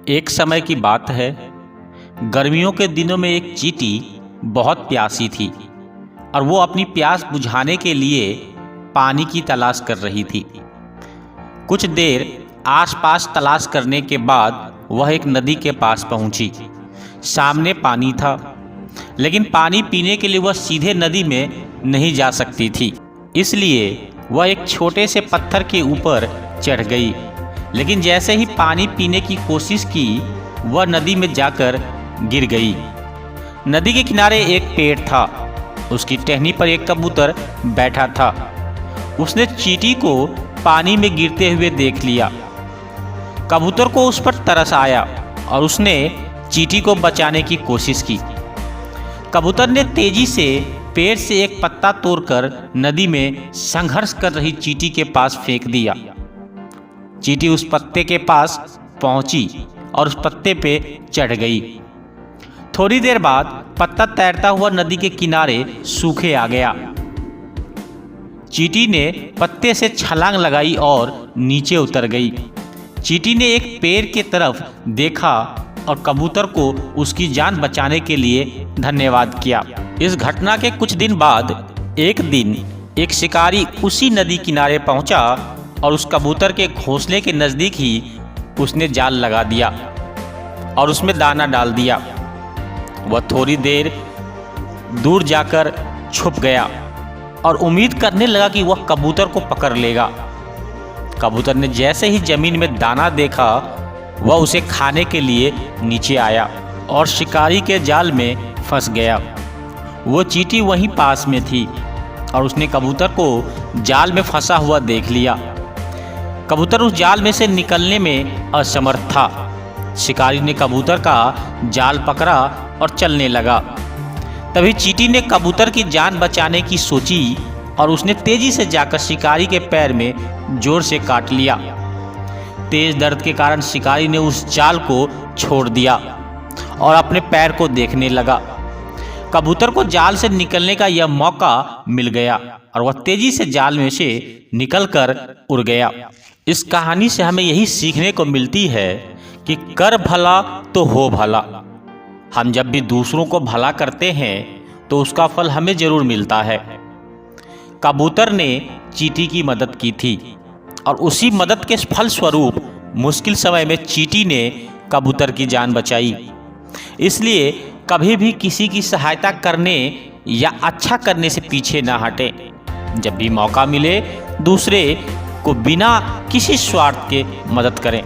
एक समय की बात है, गर्मियों के दिनों में एक चींटी बहुत प्यासी थी और वो अपनी प्यास बुझाने के लिए पानी की तलाश कर रही थी। कुछ देर आसपास तलाश करने के बाद वह एक नदी के पास पहुंची। सामने पानी था, लेकिन पानी पीने के लिए वह सीधे नदी में नहीं जा सकती थी। इसलिए वह एक छोटे से पत्थर के ऊपर चढ़ गई। लेकिन जैसे ही पानी पीने की कोशिश की, वह नदी में जाकर गिर गई। नदी के किनारे एक पेड़ था, उसकी टहनी पर एक कबूतर बैठा था। उसने चींटी को पानी में गिरते हुए देख लिया। कबूतर को उस पर तरस आया और उसने चींटी को बचाने की कोशिश की। कबूतर ने तेजी से पेड़ से एक पत्ता तोड़कर नदी में संघर्ष कर रही चींटी के पास फेंक दिया। चींटी उस पत्ते के पास पहुंची और उस पत्ते पे चढ़ गई। थोड़ी देर बाद पत्ता तैरता हुआ नदी के किनारे सूखे आ गया। चींटी ने पत्ते से छलांग लगाई और नीचे उतर गई। चींटी ने एक पेड़ की तरफ देखा और कबूतर को उसकी जान बचाने के लिए धन्यवाद किया। इस घटना के कुछ दिन बाद एक दिन एक शिकारी उसी नदी किनारे पहुंचा और उस कबूतर के घोंसले के नज़दीक ही उसने जाल लगा दिया और उसमें दाना डाल दिया। वह थोड़ी देर दूर जाकर छुप गया और उम्मीद करने लगा कि वह कबूतर को पकड़ लेगा। कबूतर ने जैसे ही जमीन में दाना देखा, वह उसे खाने के लिए नीचे आया और शिकारी के जाल में फंस गया। वो चींटी वहीं पास में थी और उसने कबूतर को जाल में फंसा हुआ देख लिया। कबूतर उस जाल में से निकलने में असमर्थ था। शिकारी ने कबूतर का जाल पकड़ा और चलने लगा। तभी चींटी ने कबूतर की जान बचाने की सोची और उसने तेजी से जाकर शिकारी के पैर में जोर से काट लिया। तेज दर्द के कारण शिकारी ने उस जाल को छोड़ दिया और अपने पैर को देखने लगा। कबूतर को जाल से निकलने का यह मौका मिल गया और वह तेजी से जाल में से निकलकर उड़ गया। इस कहानी से हमें यही सीखने को मिलती है कि कर भला तो हो भला। हम जब भी दूसरों को भला करते हैं तो उसका फल हमें जरूर मिलता है। कबूतर ने चींटी की मदद की थी और उसी मदद के फल स्वरूप मुश्किल समय में चींटी ने कबूतर की जान बचाई। इसलिए कभी भी किसी की सहायता करने या अच्छा करने से पीछे ना हटें। जब भी मौका मिले, दूसरे को बिना किसी स्वार्थ के मदद करें।